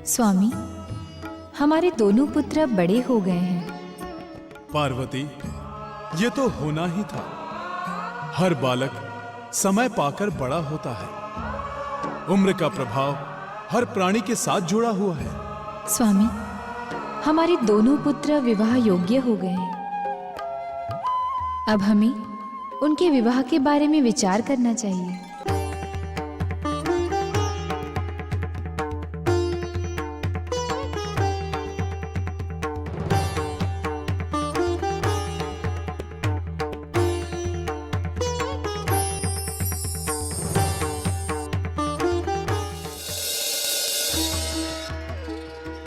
स्वामी, हमारे दोनों पुत्र अब बड़े हो गए हैं। पार्वती, ये तो होना ही था। हर बालक समय पाकर बड़ा होता है। उम्र का प्रभाव हर प्राणी के साथ जुड़ा हुआ है। स्वामी, हमारे दोनों पुत्र विवाह योग्य हो गए हैं। अब हमें उनके विवाह के बारे में विचार करना चाहिए।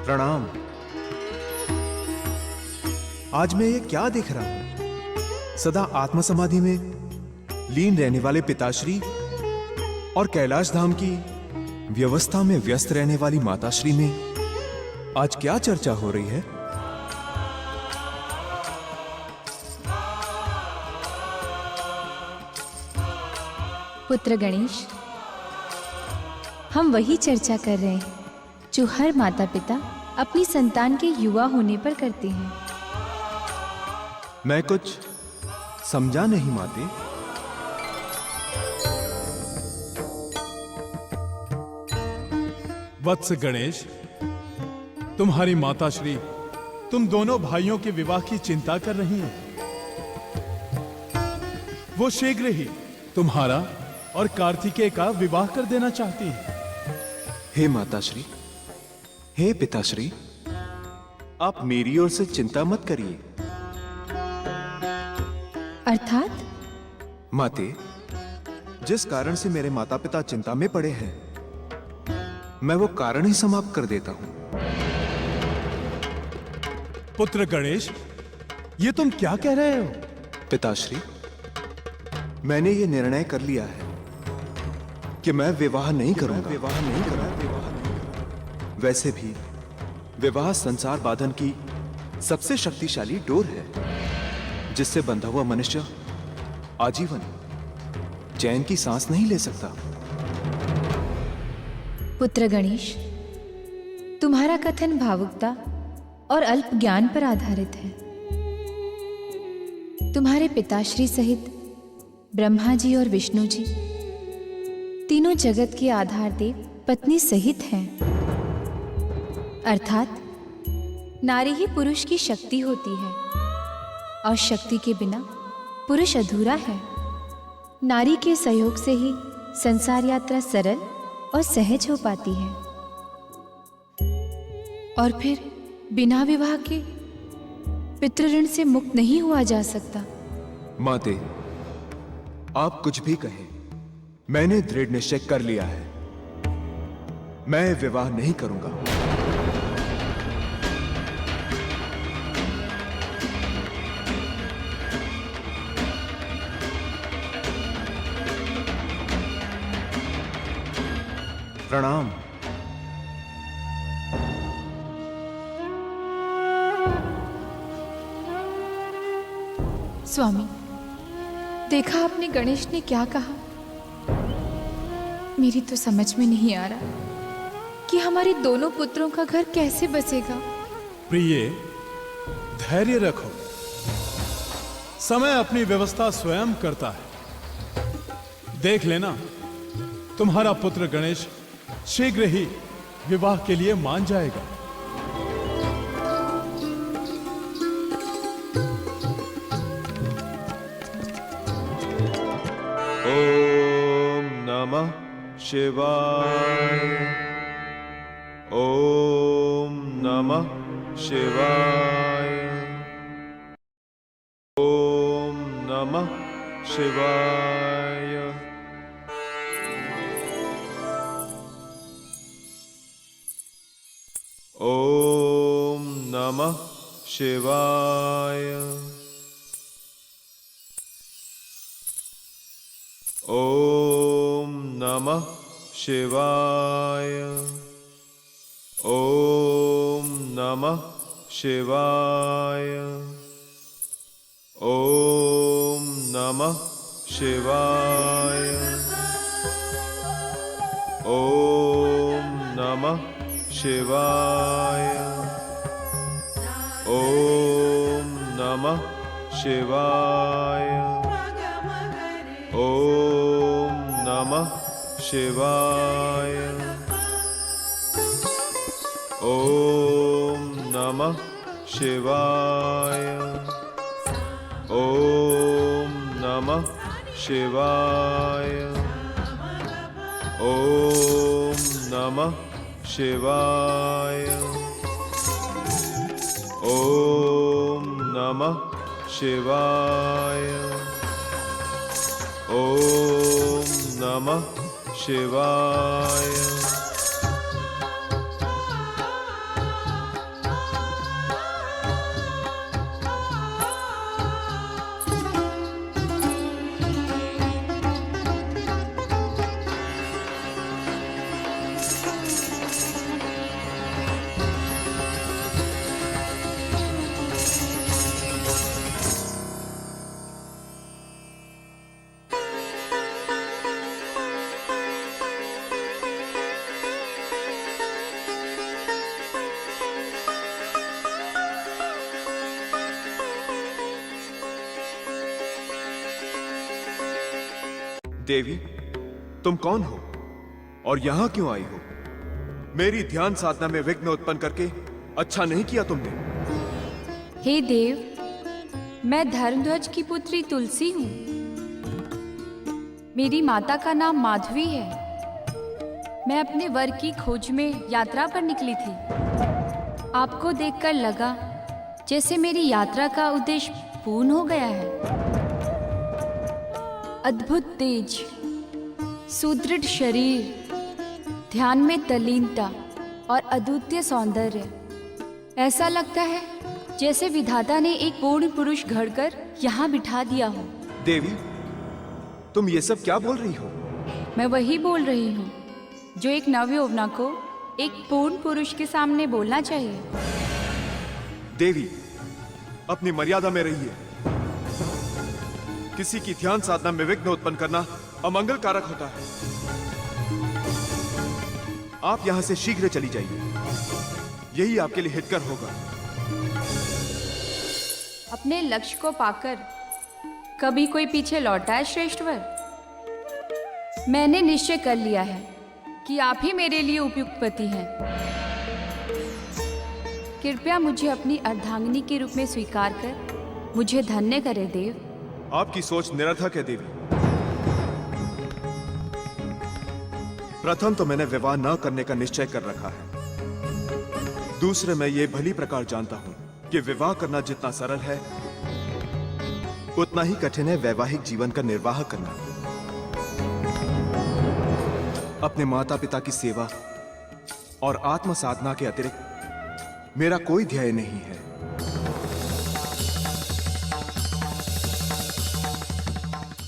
प्रणाम। आज मैं ये क्या देख रहा हूं? सदा आत्म समाधि में लीन रहने वाले पिताश्री और कैलाश धाम की व्यवस्था में व्यस्त रहने वाली माताश्री में आज क्या चर्चा हो रही है? पुत्र गणेश, हम वही चर्चा कर रहे हैं जो हर माता पिता अपनी संतान के युवा होने पर करते हैं। मैं कुछ समझा नहीं माते। वत्स गणेश, तुम्हारी माताश्री तुम दोनों भाइयों के विवाह की चिंता कर रही हैं। वो शीघ्र ही तुम्हारा और कार्तिकेय का विवाह कर देना चाहती हैं। हे माताश्री, हे पिताश्री, आप मेरी ओर से चिंता मत करिए। अर्थात? माते, जिस कारण से मेरे माता पिता चिंता में पड़े हैं, मैं वो कारण ही समाप्त कर देता हूं। पुत्र गणेश, ये तुम क्या कह रहे हो? पिताश्री, मैंने ये निर्णय कर लिया है कि मैं विवाह नहीं करूंगा। वैसे भी विवाह संसार बांधन की सबसे शक्तिशाली डोर है, जिससे बंधा हुआ मनुष्य आजीवन चैन की सांस नहीं ले सकता। पुत्र गणेश, तुम्हारा कथन भावुकता और अल्प ज्ञान पर आधारित है। तुम्हारे पिताश्री सहित ब्रह्मा जी और विष्णु जी तीनों जगत के आधार देव पत्नी सहित हैं। अर्थात नारी ही पुरुष की शक्ति होती है और शक्ति के बिना पुरुष अधूरा है। नारी के सहयोग से ही संसार यात्रा सरल और सहज हो पाती है। और फिर बिना विवाह के पितृऋण से मुक्त नहीं हुआ जा सकता। माते, आप कुछ भी कहें, मैंने दृढ़ निश्चय कर लिया है। मैं विवाह नहीं करूंगा। प्रणाम। स्वामी, देखा आपने गणेश ने क्या कहा? मेरी तो समझ में नहीं आ रहा कि हमारे दोनों पुत्रों का घर कैसे बसेगा। प्रिय, धैर्य रखो। समय अपनी व्यवस्था स्वयं करता है। देख लेना, तुम्हारा पुत्र गणेश शीघ्र ही विवाह के लिए मान जाएगा। ओम नमः शिवाय। ओम नमः शिवाय। ओम नमः शिवाय। ओम नमः शिवाय। ओम नमः शिवाय। ओम नमः शिवाय। ओम नमः शिवाय। ओम नमः शिवाय। ओम नमः शिवाय। ओम नमः शिवाय। ओम नमः शिवाय। ओम नमः शिवाय। ओम नमः शिवाय। ओम नमः शिवाय। ओम नमः शिवाय। देवी, तुम कौन हो और यहां क्यों आई हो? मेरी ध्यान साधना में विघ्न उत्पन्न करके अच्छा नहीं किया तुमने। हे देव, मैं धर्मध्वज की पुत्री तुलसी हूँ। मेरी माता का नाम माधवी है। मैं अपने वर की खोज में यात्रा पर निकली थी। आपको देखकर लगा जैसे मेरी यात्रा का उद्देश्य पूर्ण हो गया है। अद्भुत तेज, सुदृढ़ शरीर, ध्यान में तल्लीनता और अद्वितीय सौंदर्य। ऐसा लगता है जैसे विधाता ने एक पूर्ण पुरुष घड़कर यहाँ बिठा दिया हो। देवी, तुम ये सब क्या बोल रही हो? मैं वही बोल रही हूँ जो एक नवयौवना को एक पूर्ण पुरुष के सामने बोलना चाहिए। देवी, अपनी मर्यादा में रहिए। किसी की ध्यान साधना में विघ्न उत्पन्न करना अमंगल कारक होता है। आप यहां से शीघ्र चली जाइए, यही आपके लिए हितकर होगा। अपने लक्ष्य को पाकर कभी कोई पीछे लौटा है श्रेष्ठवर? मैंने निश्चय कर लिया है कि आप ही मेरे लिए उपयुक्त पति हैं। कृपया मुझे अपनी अर्धांगिनी के रूप में स्वीकार कर मुझे धन्य करे देव। आपकी सोच निरर्थक है देवी। प्रथम तो मैंने विवाह न करने का निश्चय कर रखा है। दूसरे, मैं ये भली प्रकार जानता हूं कि विवाह करना जितना सरल है उतना ही कठिन है वैवाहिक जीवन का निर्वाह करना। अपने माता पिता की सेवा और आत्म साधना के अतिरिक्त मेरा कोई ध्येय नहीं है।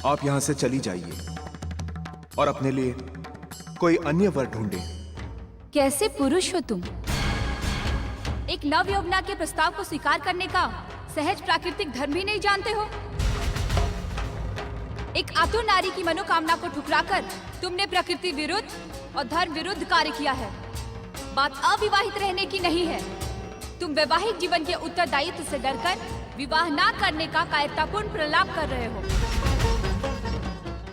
आप यहां से चली जाइए और अपने लिए कोई अन्य वर ढूंढे। कैसे पुरुष हो तुम? एक नवयौवना के प्रस्ताव को स्वीकार करने का सहज प्राकृतिक धर्म ही नहीं जानते हो? एक आतुर नारी की मनोकामना को ठुकराकर तुमने प्रकृति विरुद्ध और धर्म विरुद्ध कार्य किया है। बात अविवाहित रहने की नहीं है। तुम वैवाहिक जीवन के उत्तरदायित्व से डरकर विवाह ना करने का कायरतापूर्ण प्रलाप कर रहे हो।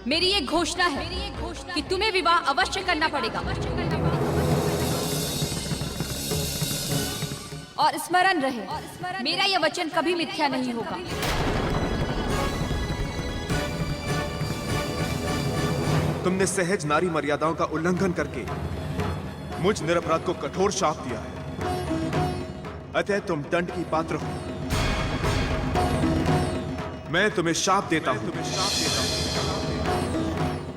मेरी ये घोषणा है कि तुम्हें विवाह अवश्य करना पड़ेगा। और स्मरण रहे, मेरा यह वचन कभी मिथ्या नहीं होगा। तुमने सहज नारी मर्यादाओं का उल्लंघन करके मुझ निरपराध को कठोर शाप दिया है। अतः तुम दंड की पात्र हो। मैं तुम्हें शाप देता हूं।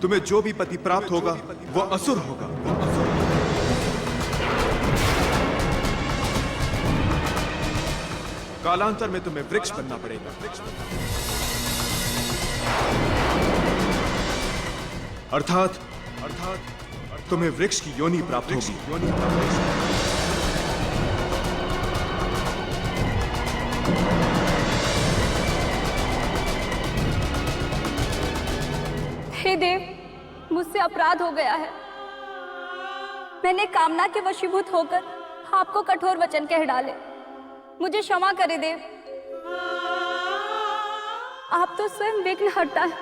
तुम्हें जो भी पति प्राप्त होगा वो असुर होगा। कालांतर में तुम्हें वृक्ष बनना पड़ेगा। अर्थात तुम्हें वृक्ष की योनि प्राप्त होगी। हे देव, मुझसे अपराध हो गया है। मैंने कामना के वशीभूत होकर आपको कठोर वचन कह डाले। मुझे क्षमा करे देव। आप तो स्वयं विघ्न हरता है।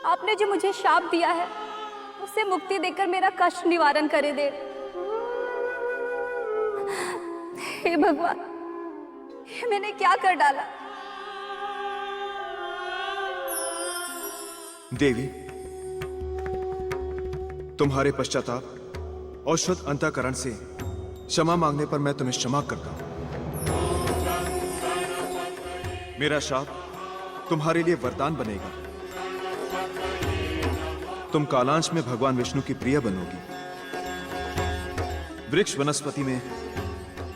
आपने जो मुझे शाप दिया है उससे मुक्ति देकर मेरा कष्ट निवारण करे देव। हे भगवान, ये मैंने क्या कर डाला? देवी, तुम्हारे पश्चाताप और शुद्ध अंतःकरण से क्षमा मांगने पर मैं तुम्हें क्षमा करता हूं। मेरा शाप तुम्हारे लिए वरदान बनेगा। तुम कालांश में भगवान विष्णु की प्रिय बनोगी। वृक्ष वनस्पति में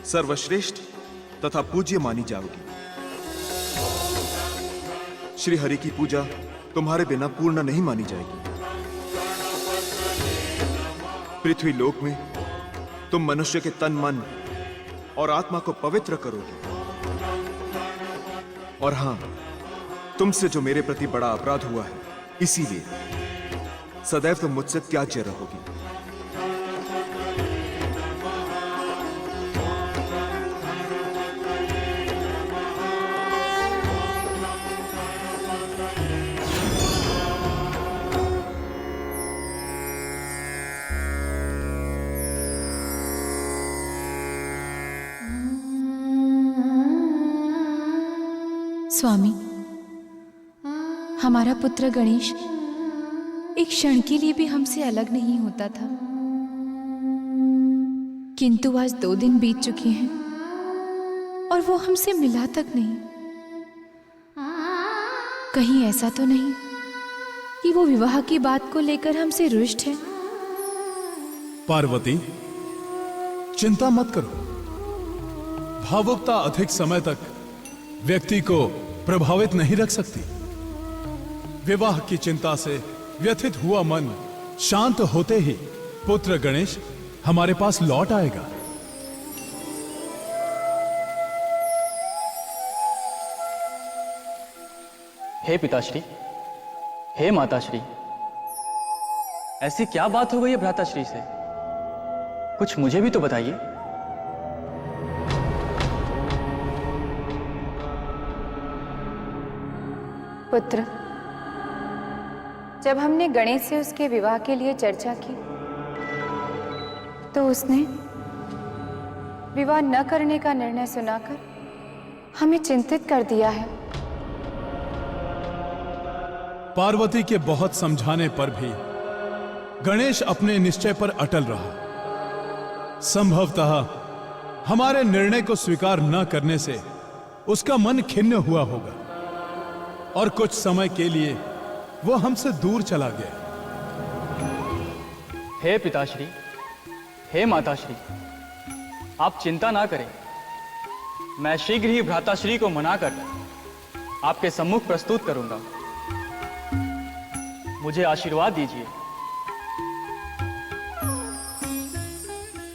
सर्वश्रेष्ठ तथा पूज्य मानी जाओगी। श्री हरि की पूजा तुम्हारे बिना पूर्ण नहीं मानी जाएगी। पृथ्वी लोक में तुम मनुष्य के तन, मन और आत्मा को पवित्र करोगे। और हां, तुमसे जो मेरे प्रति बड़ा अपराध हुआ है, इसीलिए सदैव तुम मुझसे त्याज्य रहोगी। स्वामी, हमारा पुत्र गणेश एक क्षण के लिए भी हमसे अलग नहीं होता था, किंतु आज 2 दिन बीत चुके हैं और वो हमसे मिला तक नहीं। कहीं ऐसा तो नहीं कि वो विवाह की बात को लेकर हमसे रुष्ट है? पार्वती, चिंता मत करो। भावुकता अधिक समय तक व्यक्ति को प्रभावित नहीं रख सकती। विवाह की चिंता से व्यथित हुआ मन शांत होते ही पुत्र गणेश हमारे पास लौट आएगा। हे पिताश्री, हे माताश्री, ऐसी क्या बात हो गई है भ्राताश्री से? कुछ मुझे भी तो बताइए। पुत्र, जब हमने गणेश से उसके विवाह के लिए चर्चा की तो उसने विवाह न करने का निर्णय सुनाकर हमें चिंतित कर दिया है। पार्वती के बहुत समझाने पर भी गणेश अपने निश्चय पर अटल रहा। संभवतः हमारे निर्णय को स्वीकार न करने से उसका मन खिन्न हुआ होगा और कुछ समय के लिए वो हमसे दूर चला गया। हे पिताश्री, हे माताश्री, आप चिंता ना करें। मैं शीघ्र ही भ्राताश्री को मनाकर आपके सम्मुख प्रस्तुत करूंगा। मुझे आशीर्वाद दीजिए।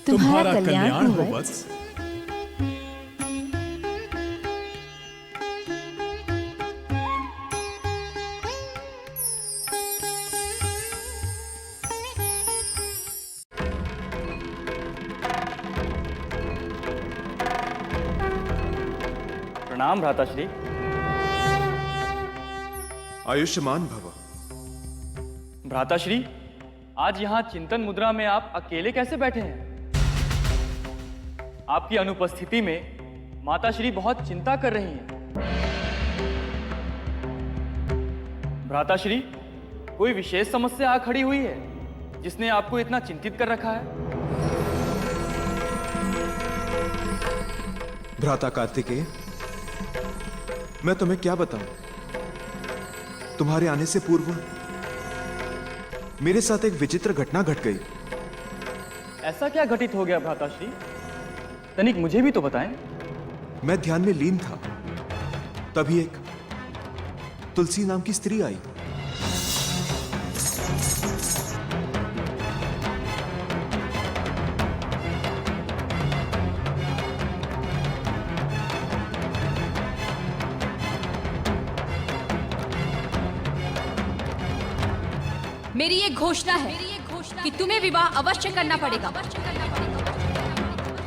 तुम्हारा कल्याण हो वत्स। प्रणाम भ्राताश्री। आयुष्मान भव। भ्राताश्री, आज यहाँ चिंतन मुद्रा में आप अकेले कैसे बैठे हैं? आपकी अनुपस्थिति में माताश्री बहुत चिंता कर रही हैं। भ्राताश्री, कोई विशेष समस्या आ खड़ी हुई है जिसने आपको इतना चिंतित कर रखा है? भ्राता कार्तिकेय, मैं तुम्हें क्या बताऊं? तुम्हारे आने से पूर्व मेरे साथ एक विचित्र घटना घट गई। ऐसा क्या घटित हो गया भ्राताश्री? तनिक मुझे भी तो बताएं। मैं ध्यान में लीन था, तभी एक तुलसी नाम की स्त्री आई। मेरी ये घोषणा है कि तुम्हें विवाह अवश्य करना पड़ेगा।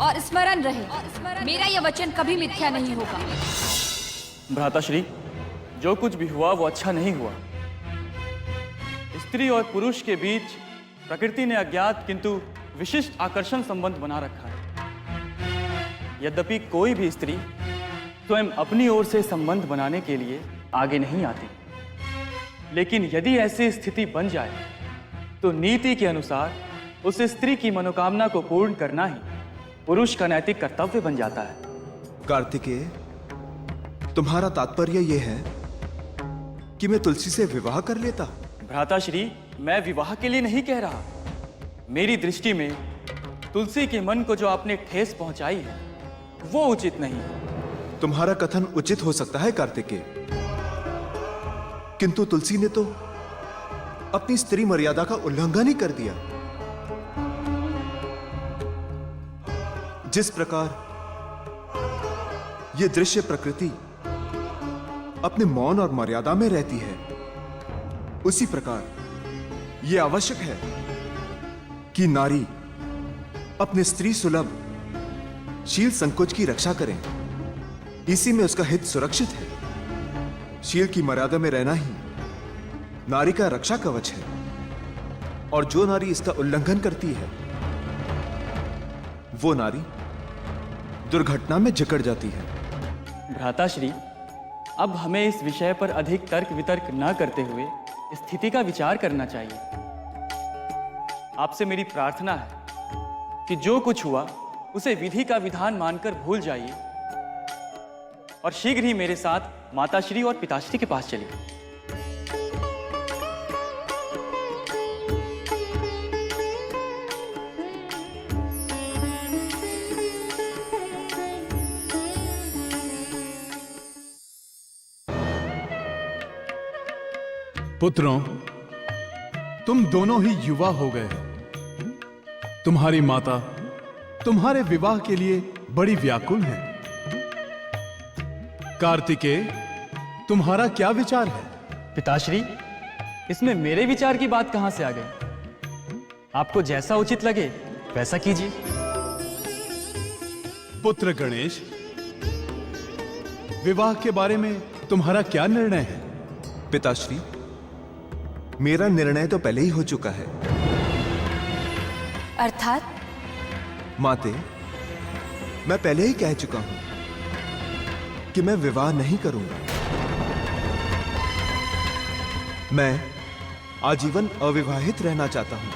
और स्मरण रहे, मेरा यह वचन कभी मिथ्या नहीं होगा। भ्राताश्री, जो कुछ भी हुआ वो अच्छा नहीं हुआ। स्त्री और पुरुष के बीच प्रकृति ने अज्ञात किंतु विशिष्ट आकर्षण संबंध बना रखा है। यद्यपि कोई भी स्त्री स्वयं अपनी ओर से संबंध बनाने के लिए आगे नहीं आती, लेकिन यदि ऐसी स्थिति बन जाए तो नीति के अनुसार उस स्त्री की मनोकामना को पूर्ण करना ही पुरुष का नैतिक कर्तव्य बन जाता है। कार्तिकेय, तुम्हारा तात्पर्य यह है कि मैं तुलसी से विवाह कर लेता? भ्राताश्री, मैं विवाह के लिए नहीं कह रहा। मेरी दृष्टि में तुलसी के मन को जो आपने ठेस पहुंचाई है वो उचित नहीं है। तुम्हारा कथन उचित हो सकता है कार्तिकेय, किंतु तुलसी ने तो अपनी स्त्री मर्यादा का उल्लंघन ही कर दिया। जिस प्रकार यह दृश्य प्रकृति अपने मौन और मर्यादा में रहती है, उसी प्रकार यह आवश्यक है कि नारी अपने स्त्री सुलभ शील संकोच की रक्षा करें। इसी में उसका हित सुरक्षित है। शील की मर्यादा में रहना ही नारी का रक्षा कवच है, और जो नारी इसका उल्लंघन करती है वो नारी दुर्घटना में जकड़ जाती है। भ्राताश्री, अब हमें इस विषय पर अधिक तर्क वितर्क न करते हुए स्थिति का विचार करना चाहिए। आपसे मेरी प्रार्थना है कि जो कुछ हुआ उसे विधि का विधान मानकर भूल जाइए और शीघ्र ही मेरे साथ माताश्री और पिताश्री के पास चलिए। पुत्रों, तुम दोनों ही युवा हो गए हो। तुम्हारी माता तुम्हारे विवाह के लिए बड़ी व्याकुल है। कार्तिकेय, तुम्हारा क्या विचार है? पिताश्री, इसमें मेरे विचार की बात कहां से आ गई? आपको जैसा उचित लगे वैसा कीजिए। पुत्र गणेश, विवाह के बारे में तुम्हारा क्या निर्णय है? पिताश्री, मेरा निर्णय तो पहले ही हो चुका है। अर्थात? माते, मैं पहले ही कह चुका हूं कि मैं विवाह नहीं करूंगा। मैं आजीवन अविवाहित रहना चाहता हूं।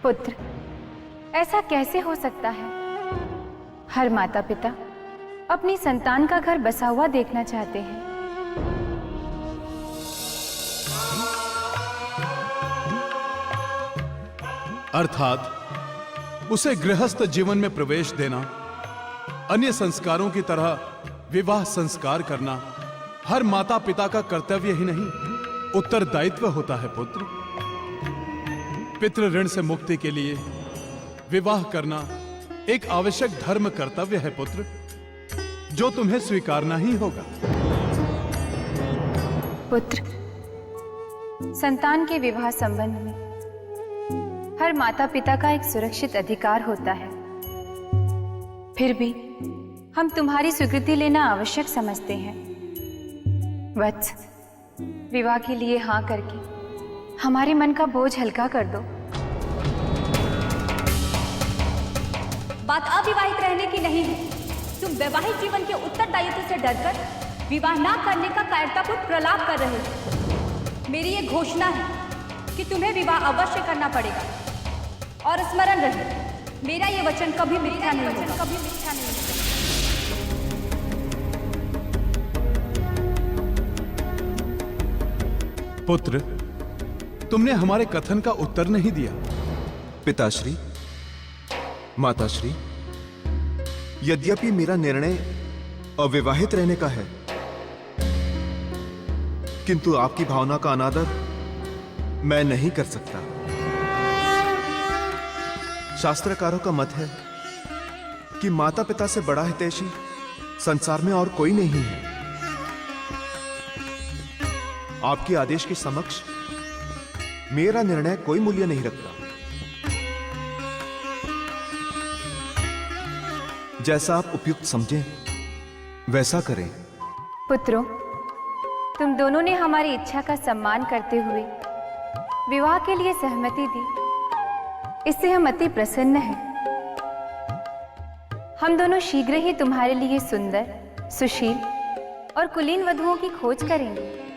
पुत्र, ऐसा कैसे हो सकता है? हर माता पिता अपनी संतान का घर बसा हुआ देखना चाहते हैं। अर्थात उसे गृहस्थ जीवन में प्रवेश देना, अन्य संस्कारों की तरह विवाह संस्कार करना हर माता पिता का कर्तव्य ही नहीं, उत्तरदायित्व होता है। पुत्र, पितृ ऋण से मुक्ति के लिए विवाह करना एक आवश्यक धर्म कर्तव्य है पुत्र, जो तुम्हें स्वीकारना ही होगा। पुत्र, संतान के विवाह संबंध में हर माता पिता का एक सुरक्षित अधिकार होता है। फिर भी हम तुम्हारी स्वीकृति लेना आवश्यक समझते हैं। वत्स, विवाह के लिए हाँ करके हमारे मन का बोझ हल्का कर दो। बात अविवाहित रहने की नहीं है। तुम वैवाहिक जीवन के उत्तरदायित्व से डरकर विवाह ना करने का कायरतापूर्ण प्रलाप कर रहे हो। मेरी ये घोषणा है कि तुम्हें विवाह अवश्य करना पड़ेगा। और स्मरण रहे, मेरा ये वचन कभी मिथ्या नहीं होगा। पुत्र, तुमने हमारे कथन का उत्तर नहीं दिया। पिताश्री, माताश्री, यद्यपि मेरा निर्णय अविवाहित रहने का है, किंतु आपकी भावना का अनादर मैं नहीं कर सकता। शास्त्रकारों का मत है कि माता पिता से बड़ा हितैषी संसार में और कोई नहीं है। आपके आदेश के समक्ष मेरा निर्णय कोई मूल्य नहीं रखता। जैसा आप उपयुक्त समझें वैसा करें। पुत्रों, तुम दोनों ने हमारी इच्छा का सम्मान करते हुए विवाह के लिए सहमति दी, इससे हम अति प्रसन्न हैं। हम दोनों शीघ्र ही तुम्हारे लिए सुंदर, सुशील और कुलीन वधुओं की खोज करेंगे।